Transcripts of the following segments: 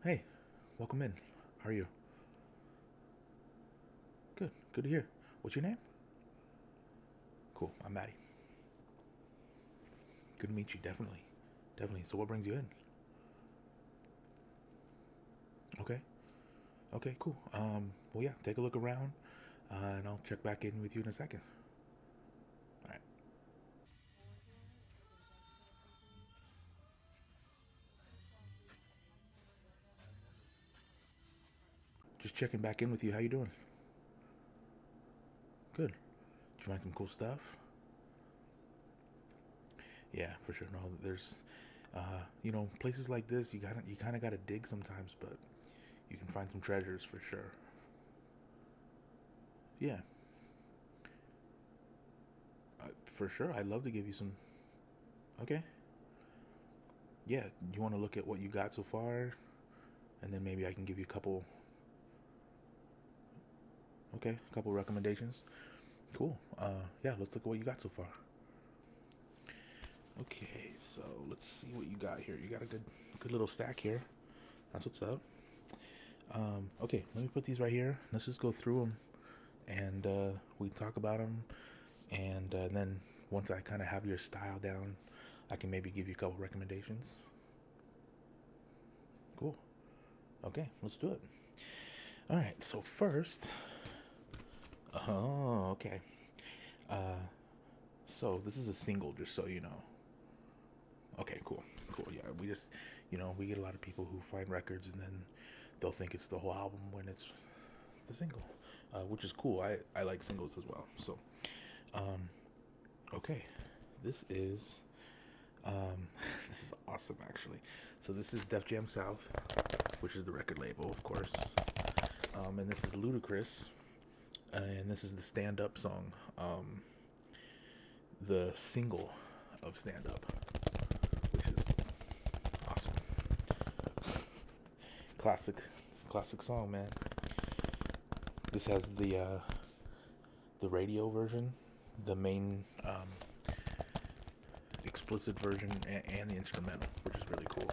Hey, welcome in. How are you? Good. Good to hear. What's your name? Cool. I'm Matty. Good to meet you. Definitely. Definitely. So, what brings you in? Okay. Okay. Cool. Well, yeah. Take a look around, and I'll check back in with you in a second. All right. Just checking back in with you. How you doing? Good. Did you find some cool stuff? Yeah, for sure. No, there's, places like this. You kind of gotta dig sometimes, but you can find some treasures for sure. Yeah, for sure. I'd love to give you some. Okay. Yeah, you want to look at what you got so far, and then maybe I can give you a couple. Okay, a couple recommendations. Cool. Yeah, let's look at what you got so far. Okay, so let's see what you got here. You got a good little stack here. That's what's up. Okay, let me put these right here. Let's just go through them, and we talk about them, and then once I kind of have your style down, I can maybe give you a couple recommendations. Cool. Okay, let's do it. All right. So first, oh, okay. Uh, so this is a single, just so you know. Okay, cool, cool. Yeah, we get a lot of people who find records and then they'll think it's the whole album when it's the single, which is cool. I like singles as well. So, um, okay, this is this is awesome actually. So this is Def Jam South, which is the record label, of course. And this is Ludacris, and this is the Stand Up song, the single of Stand Up, which is awesome. Classic, classic song, man. This has the radio version, the main explicit version, and the instrumental, which is really cool.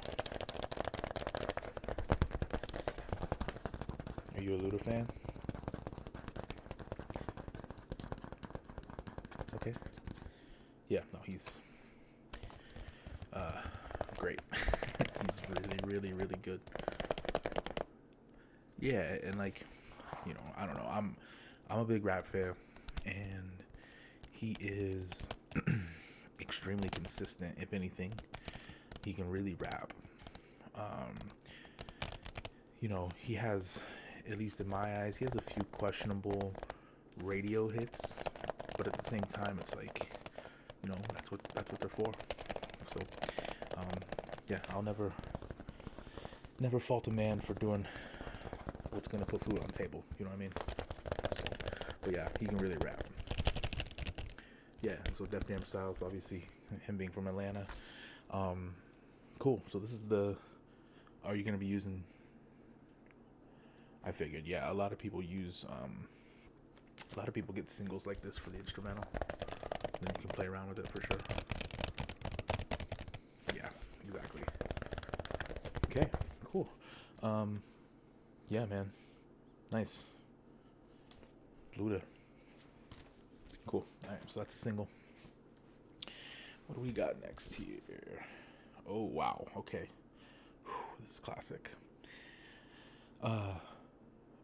Are you a Luda fan? Okay. Yeah, no, he's uh, great. He's really, really, really good. Yeah, and like, I don't know. I'm a big rap fan, and he is extremely consistent. If anything, he can really rap. Um, he has, at least in my eyes, he has a few questionable radio hits, but at the same time, it's like, that's what they're for. So, um, yeah, I'll never fault a man for doing what's gonna put food on the table. You know what I mean? So, but yeah, he can really rap. Yeah, so Def Jam South, obviously, him being from Atlanta. Um, cool. So this is the. Are you gonna be using? I figured. Yeah, a lot of people use. A lot of people get singles like this for the instrumental. Then you can play around with it for sure. Yeah, exactly. Okay, cool. Um, yeah, man, nice. Luda. Cool. All right, so that's a single. What do we got next here? Oh wow. Okay. Whew, this is classic. Uh,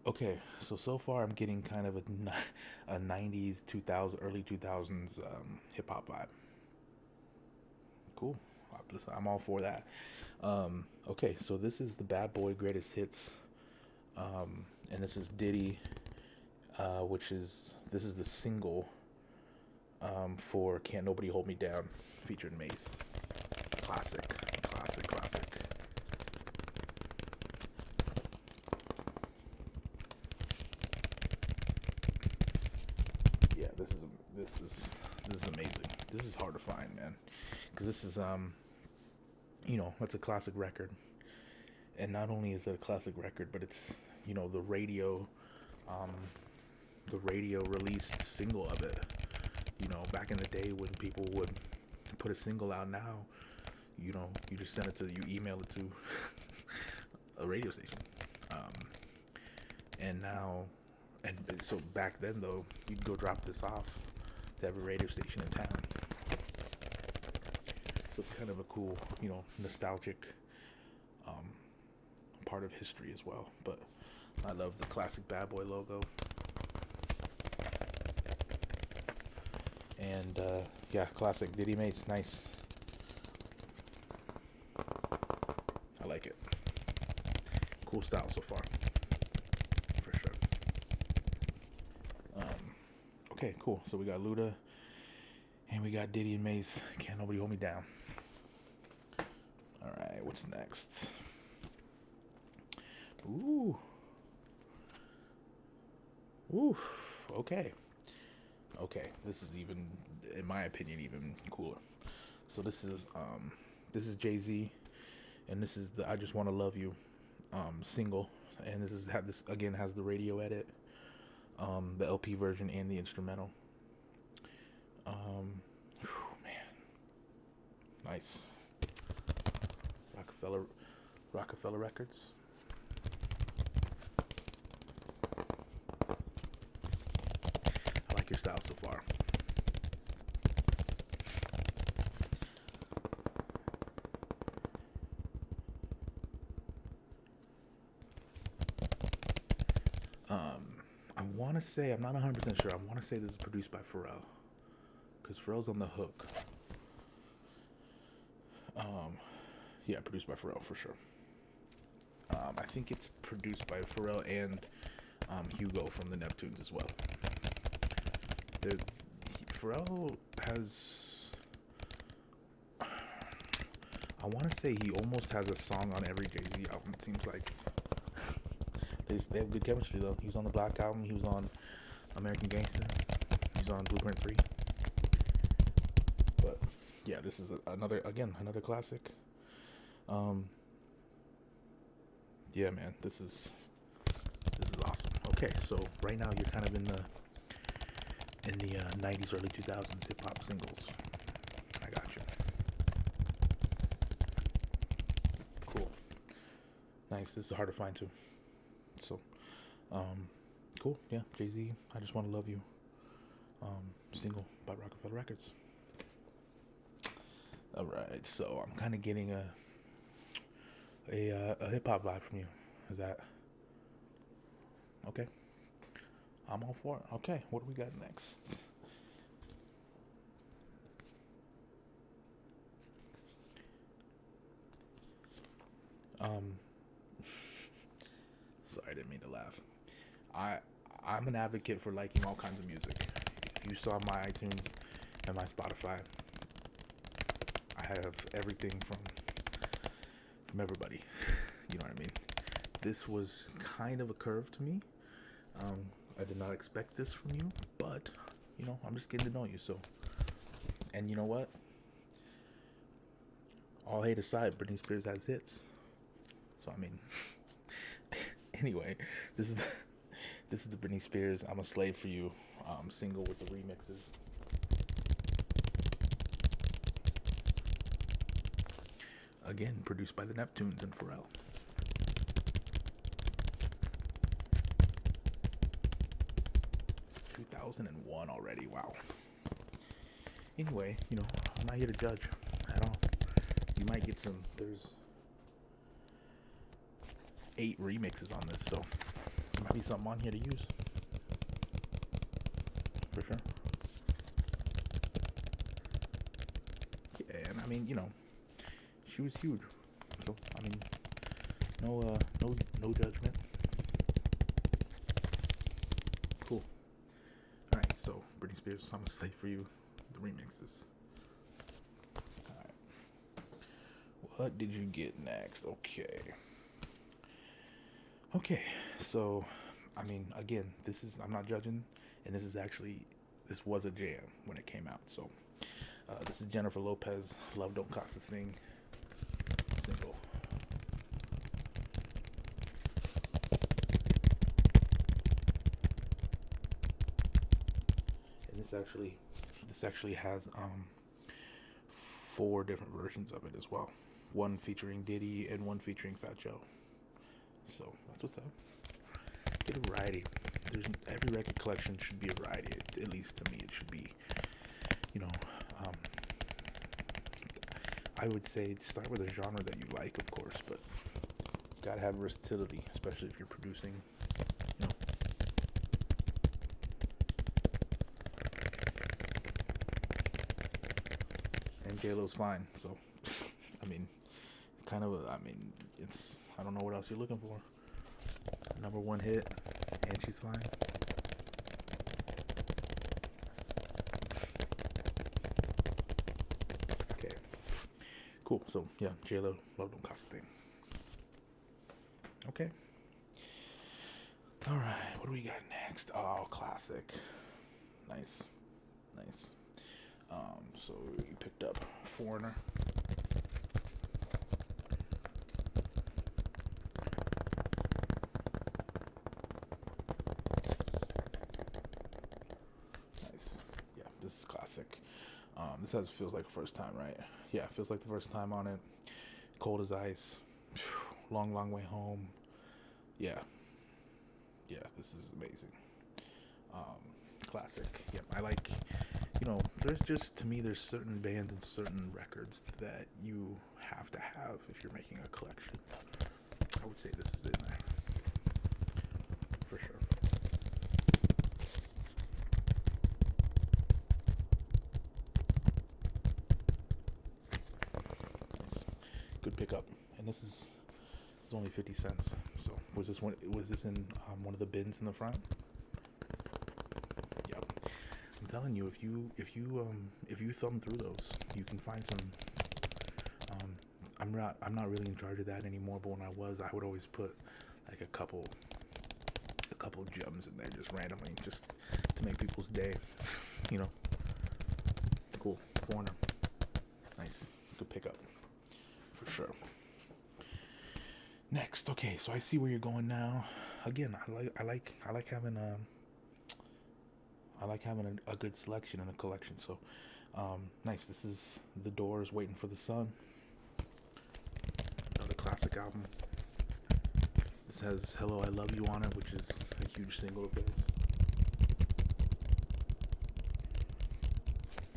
okay. So far I'm getting kind of a '90s, 2000, early 2000s hip hop vibe. Cool. Listen, I'm all for that. Okay, so this is the Bad Boy Greatest Hits, and this is Diddy, which is this is the single for "Can't Nobody Hold Me Down" featuring Mace. Classic, classic, classic. Yeah, this is amazing. This is hard to find, man, because this is that's a classic record, and not only is it a classic record, but it's the um, radio released single of it. Back in the day when people would put a single out now, you just send it to you email it to a radio station. Um, and now, and so back then though, you'd go drop this off to every radio station in town. So it's kind of a cool, nostalgic part of history as well. But I love the classic Bad Boy logo. And yeah, classic Diddy Mates, nice. I like it. Cool style so far, for sure. Okay, cool. So we got Luda, and we got Diddy and Mace. Can't nobody hold me down. All right, what's next? Ooh. Okay. This is even, in my opinion, even cooler. So this is Jay-Z, and this is the "I Just Want to Love You" single, and this again has the radio edit, the LP version, and the instrumental. Man, nice. Rockefeller Records. I like your style so far. I want to say, I'm not 100% sure, I want to say this is produced by Pharrell, because Pharrell's on the hook. Yeah, produced by Pharrell for sure. I think it's produced by Pharrell and Hugo from the Neptunes as well. Pharrell has, I want to say he almost has a song on every Jay-Z album, it seems like. They have good chemistry though. He was on the Black album, he was on American Gangster, he was on Blueprint 3. But yeah, this is another classic. Yeah, man, this is awesome. Okay, so right now you're kind of in the 90s, early 2000s hip hop singles. I got you. Cool. Nice. This is hard to find too. So, cool. Yeah, Jay-Z, "I Just Want to Love You," single by Rockefeller Records. All right, so I'm kind of getting a hip hop vibe from you. Is that okay? I'm all for it. Okay, what do we got next? Sorry, I didn't mean to laugh. I'm an advocate for liking all kinds of music. If you saw my iTunes and my Spotify, I have everything from everybody. You know what I mean? This was kind of a curve to me. I did not expect this from you, but I'm just getting to know you. So, and you know what? All hate aside, Britney Spears has hits. So I mean, anyway, this is the Britney Spears "I'm a Slave for You" single with the remixes. Again, produced by the Neptunes and Pharrell. – 2001 already. Wow. Anyway, I'm not here to judge at all. You might get some. There's 8 remixes on this, so there might be something on here to use. For sure. Yeah, and I mean, she was huge. So, I mean, no judgment. Cool. Alright, so Britney Spears, "I'm a Slave for You," the remixes. Alright. What did you get next? Okay, so, I mean, again, I'm not judging, and this was a jam when it came out, so, this is Jennifer Lopez, "Love Don't Cost a Thing," single. And this actually has, 4 different versions of it as well. One featuring Diddy and one featuring Fat Joe. So that's what's up. Get a variety. Every record collection should be a variety. At least to me, it should be. You know, um, I would say start with a genre that you like, of course, but you gotta have versatility, especially if you're producing. You know, and J-Lo's fine, so I mean, it's I don't know what else you're looking for. Number one hit, and she's fine. Okay, cool. So yeah, J-Lo, love don't cost a thing. Okay. All right, what do we got next? Oh, classic. Nice, nice. So you picked up Foreigner. Nice. Yeah, this is classic. Feels like the first time, right? Yeah, feels like the first time on it. Cold as ice. Long, long way home. Yeah, yeah, this is amazing. Um, Classic. Yeah, I like. There's just to me, there's certain bands and certain records that you have to have if you're making a collection. I would say this is in there for sure. Nice. Good pickup, and this is only 50 cents. So was this one? Was this in one of the bins in the front? Yep. I'm telling you, if you thumb through those, you can find some. I'm not really in charge of that anymore. But when I was, I would always put like a couple gems in there just randomly, just to make people's day. you know. Cool. Foreigner. Nice. Good pickup. For sure. Next, okay, so I see where you're going now. Again, I like having a good selection in a collection. So, nice. This is The Doors, Waiting for the Sun. Another classic album. This has Hello, I Love You on it, which is a huge single of theirs.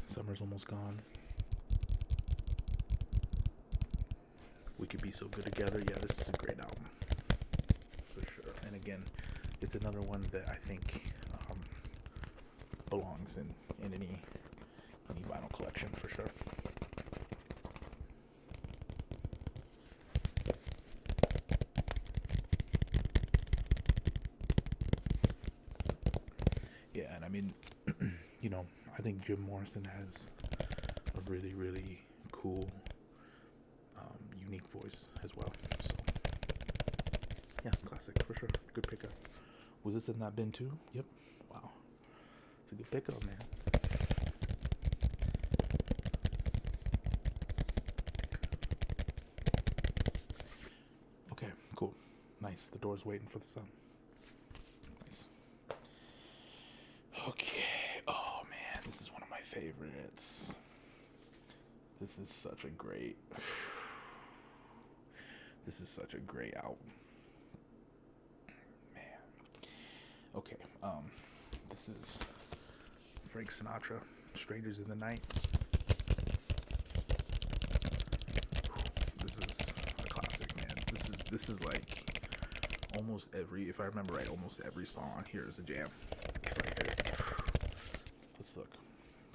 Summer's Almost Gone. We Could Be So Good Together. Yeah, this is a great album. For sure. And again, it's another one that I think belongs in any vinyl collection for sure. Yeah, and I mean, I think Jim Morrison has a really, really cool, unique voice as well. So, yeah, classic for sure. Good pickup. Was this in that bin too? Yep. Wow. It's a good pickup, man. Okay, cool. Nice. The Doors, Waiting for the Sun. Nice. Okay. Oh, man. This is one of my favorites. This is such a great album. Man. Okay. This is Frank Sinatra, Strangers in the Night. This is a classic, man. This is like almost if I remember right, almost every song on here is a jam. It's like, let's look.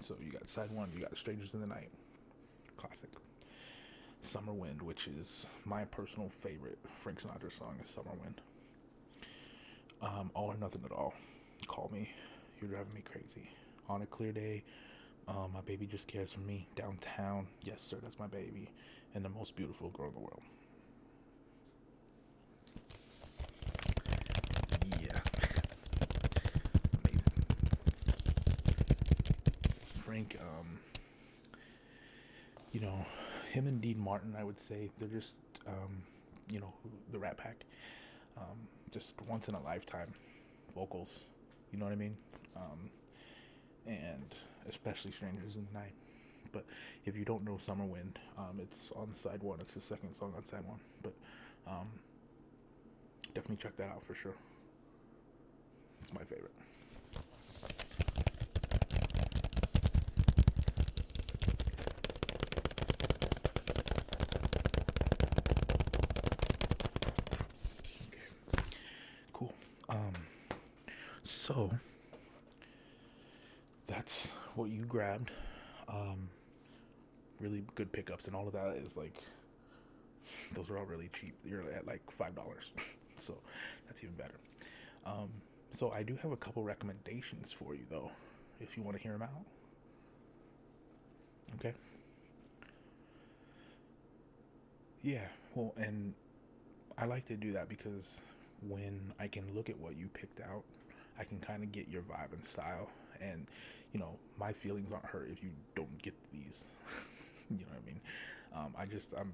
So you got side one, you got Strangers in the Night, classic. Summer Wind, which is my personal favorite Frank Sinatra song, is Summer Wind. All or Nothing at All, Call Me, You're Driving Me Crazy, On a Clear Day, My Baby Just Cares for Me, Downtown, Yes Sir, That's My Baby, and The Most Beautiful Girl in the World. Yeah. Amazing. Frank, him and Dean Martin, I would say, they're just, the Rat Pack, just once in a lifetime vocals, you know what I mean? And especially Strangers in the Night. But if you don't know Summer Wind, it's on side one. It's the second song on side one. But definitely check that out for sure. It's my favorite. Okay, cool. So that's what you grabbed. Really good pickups, and all of that is like, those are all really cheap. You're at like $5, so that's even better. So I do have a couple recommendations for you though, if you want to hear them out. Okay. Yeah. Well, and I like to do that because when I can look at what you picked out, I can kind of get your vibe and style, and my feelings aren't hurt if you don't get these. You know what I mean?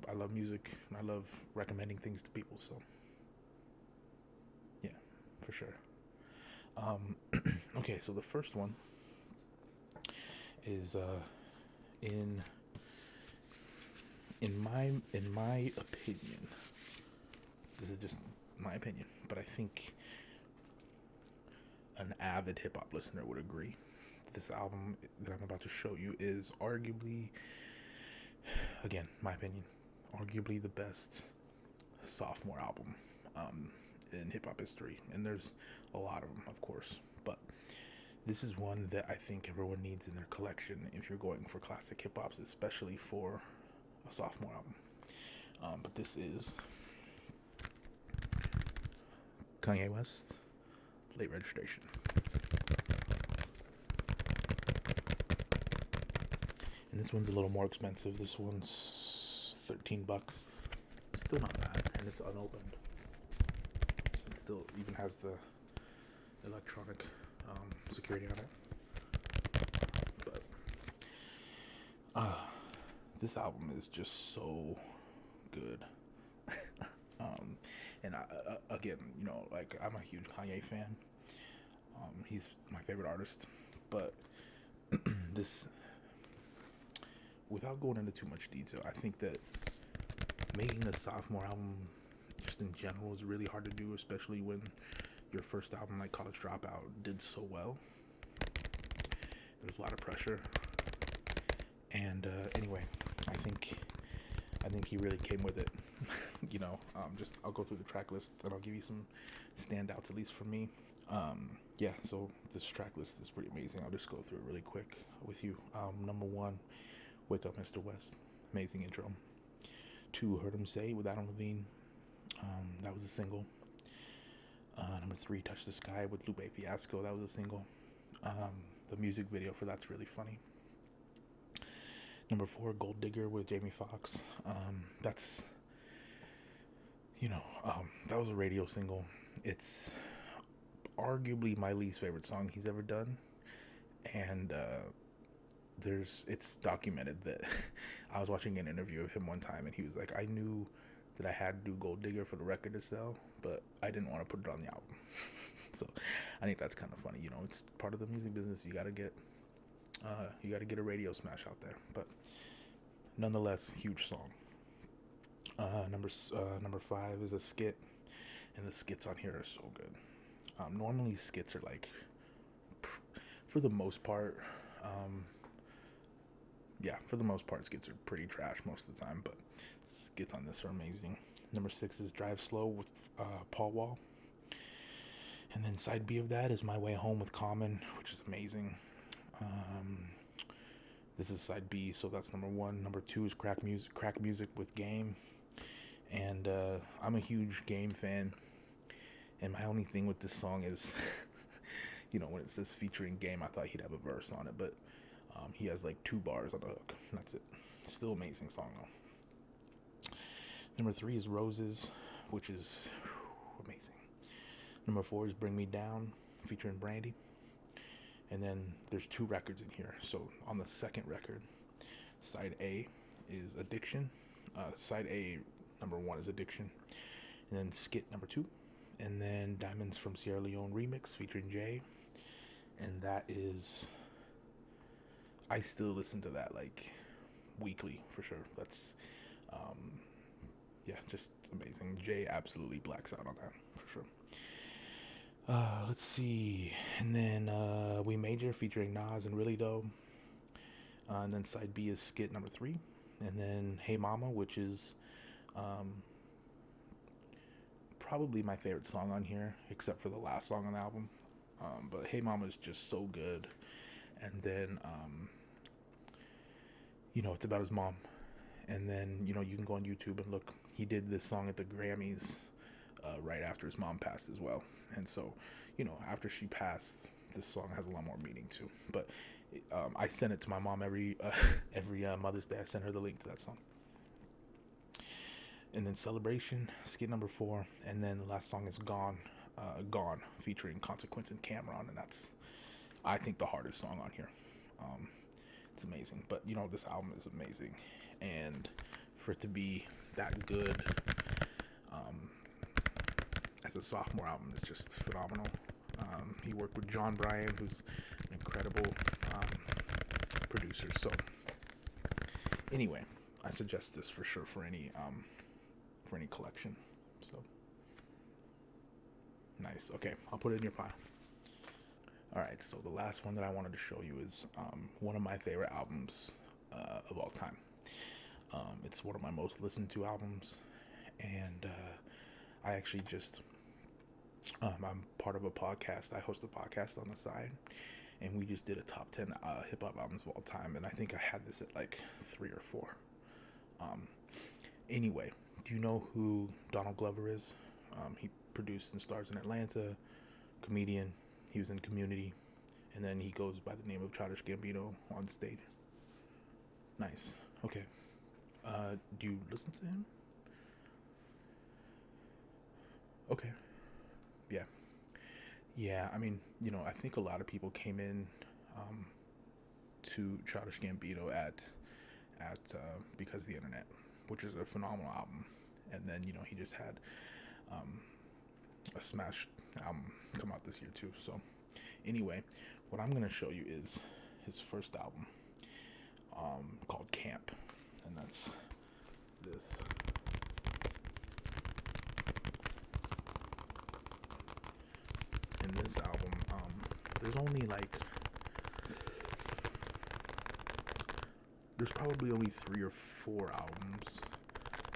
I love music and I love recommending things to people. So yeah, for sure. Okay, so the first one is in in my opinion. This is just my opinion, but I think an avid hip hop listener would agree. This album that I'm about to show you is arguably, again, my opinion, arguably the best sophomore album in hip hop history. And there's a lot of them, of course, but this is one that I think everyone needs in their collection if you're going for classic hip hops, especially for a sophomore album. But this is Kanye West, Late Registration. And this one's a little more expensive. This one's $13. Still not bad, and it's unopened. It still even has the electronic security on it. But this album is just so good. And again, like, I'm a huge Kanye fan. He's my favorite artist, but this, without going into too much detail, I think that making a sophomore album just in general is really hard to do, especially when your first album, like College Dropout, did so well. There's a lot of pressure, and anyway, I think he really came with it. I'll go through the track list and I'll give you some standouts, at least for me. Yeah, so this track list is pretty amazing. I'll just go through it really quick with you. Number 1, Wake Up Mr. West. Amazing intro. 2, Heard 'Em Say with Adam Levine. That was a single. Number 3, Touch the Sky with Lupe Fiasco. That was a single. The music video for that's really funny. Number 4, Gold Digger with Jamie Foxx. That's, that was a radio single. It's arguably my least favorite song he's ever done. And it's documented that I was watching an interview of him one time, and he was like, I knew that I had to do Gold Digger for the record to sell, but I didn't want to put it on the album. So I think that's kind of funny. It's part of the music business. You gotta get a radio smash out there. But nonetheless, huge song. Number 5 is a skit, and the skits on here are so good. Normally skits are like, for the most part, skits are pretty trash most of the time, but skits on this are amazing. Number 6 is Drive Slow with Paul Wall. And then side B of that is My Way Home with Common, which is amazing. This is side B, so that's number 1. Number 2 is Crack Music with Game. And I'm a huge Game fan. And my only thing with this song is, when it says featuring Game, I thought he'd have a verse on it, but he has like 2 bars on the hook. That's it. Still amazing song though. Number 3 is Roses, which is amazing. Number 4 is Bring Me Down, featuring Brandy. And then there's 2 records in here. So on the second record, side A is Addiction. Side A, number 1 is Addiction. And then skit number 2. And then Diamonds from Sierra Leone remix featuring Jay. And that is, I still listen to that like weekly for sure. That's, just amazing. Jay absolutely blacks out on that for etc. Let's see. And then We Major featuring Nas and Really Doe. And then side B is skit number 3. And then Hey Mama, which is probably my favorite song on here, except for the last song on the album. But Hey Mama is just so good. And then, it's about his mom. And then, you can go on YouTube and look. He did this song at the Grammys right after his mom passed as well. And so, after she passed, this song has a lot more meaning too. But I send it to my mom every Mother's Day. I send her the link to that song. And then Celebration, skit number 4. And then the last song is Gone, featuring Consequence and Cameron. And that's, I think, the hardest song on here. It's amazing. But, this album is amazing. And for it to be that good as a sophomore album is just phenomenal. He worked with John Bryan, who's an incredible producer. So anyway, I suggest this for sure for any collection. So nice. Okay, I'll put it in your pile. Alright, so the last one that I wanted to show you is one of my favorite albums of all time. It's one of my most listened to albums, and I actually just I'm part of a podcast. I host a podcast on the side, and we just did a top 10 hip-hop albums of all time, and I think I had this at like 3 or 4. Anyway, do you know who Donald Glover is? He produced and stars in Atlanta, comedian. He was in Community, and then he goes by the name of Childish Gambino on stage. Nice. Okay. Do you listen to him? Okay. Yeah, I mean, I think a lot of people came in to Childish Gambino at Because of the Internet, which is a phenomenal album. And then, he just had a smash album come out this year too. So anyway, what I'm going to show you is his first album called Camp. And that's this. In this album, there's probably only 3 or 4 albums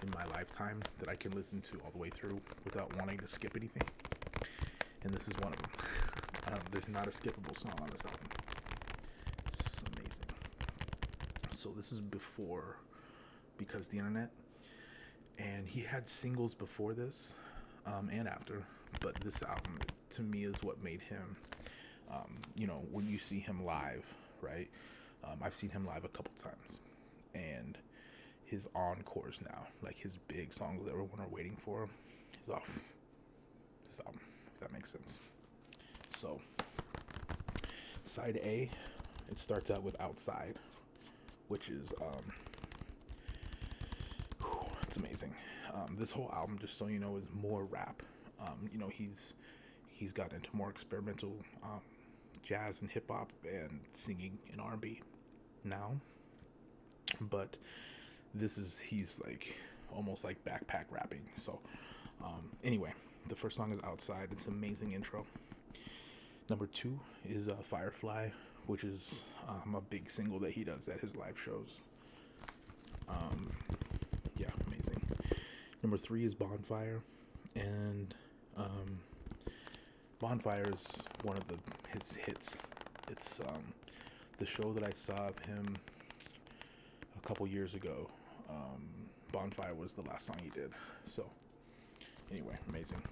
in my lifetime that I can listen to all the way through without wanting to skip anything. And this is one of them. There's not a skippable song on this album. It's amazing. So this is before Because the Internet. And he had singles before this and after. But this album, to me, is what made him, when you see him live, right? I've seen him live a couple times. And his encores now, like his big songs that everyone are waiting for, is off this album, if that makes sense. So, side A, it starts out with Outside, which is, it's amazing. This whole album, just so you know, is more rap. He's gotten into more experimental jazz and hip hop and singing and R&B now, but he's like almost like backpack rapping. So anyway, the first song is Outside. It's an amazing intro. Number 2 is Firefly, which is a big single that he does at his live shows. Yeah, amazing. Number 3 is Bonfire, and Bonfire is one of his hits. It's the show that I saw of him a couple years ago. Bonfire was the last song he did. So anyway, amazing.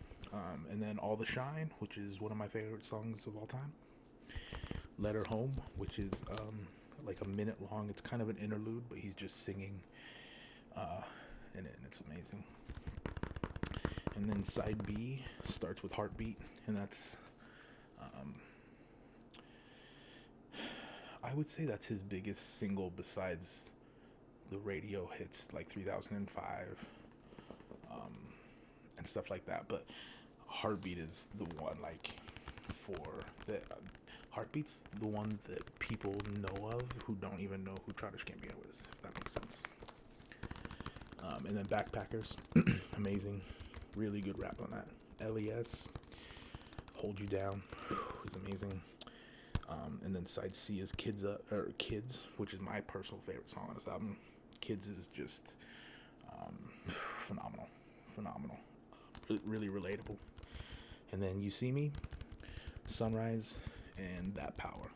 And then All the Shine, which is one of my favorite songs of all time. Let Her Home, which is like a minute long. It's kind of an interlude, but he's just singing in it, and it's amazing. And then side B starts with Heartbeat, and that's I would say that's his biggest single besides the radio hits like 3005 and stuff like that. But Heartbeat is the one, like, for the Heartbeat's the one that people know of who don't even know who Childish Gambino is, if that makes sense. And then Backpackers, amazing, really good rap on that. LES, Hold You Down, is amazing. And then side C is Kids, which is my personal favorite song on this album. Kids is just phenomenal, really relatable. And then You See Me, Sunrise, and That Power.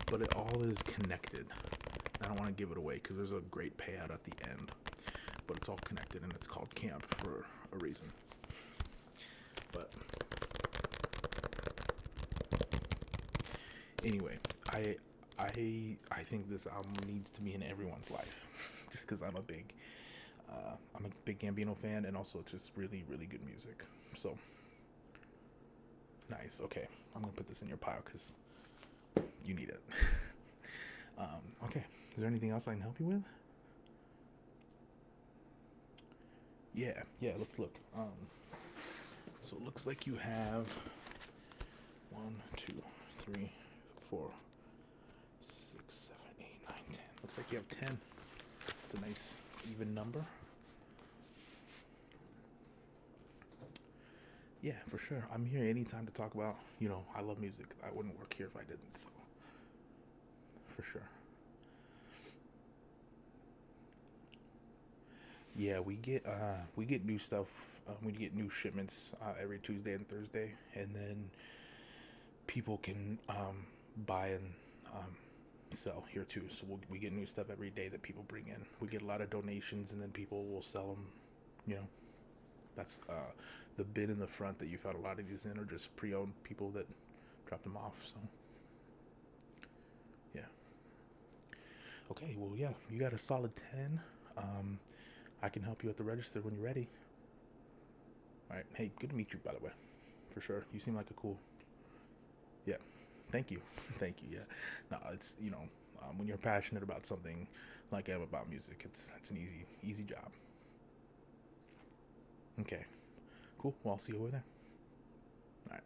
But it all is connected. I don't want to give it away because there's a great payout at the end, but it's all connected, and it's called Camp for a reason. But anyway, I think this album needs to be in everyone's life, just because I'm a big Gambino fan, and also it's just really good music. So nice. Okay, I'm gonna put this in your pile because you need it. Okay, is there anything else I can help you with? Yeah, let's look. So it looks like you have 1, 2, 3, 4, 6, 7, 8, 9, 10. Looks like you have 10. It's a nice even number. Yeah, for sure. I'm here anytime to talk about, I love music. I wouldn't work here if I didn't, so for sure. Yeah, we get new stuff. We get new shipments every Tuesday and Thursday, and then people can buy and sell here too. So we get new stuff every day that people bring in. We get a lot of donations, and then people will sell them. That's the bin in the front that you found a lot of these in are just pre-owned people that dropped them off. So yeah. Okay. Well, yeah, you got a solid 10. I can help you at the register when you're ready. All right. Hey, good to meet you, by the way. For sure. You seem like a cool. Yeah. Thank you. Thank you. Yeah. No, it's when you're passionate about something like I am about music, it's an easy job. Okay. Cool. Well, I'll see you over there. All right.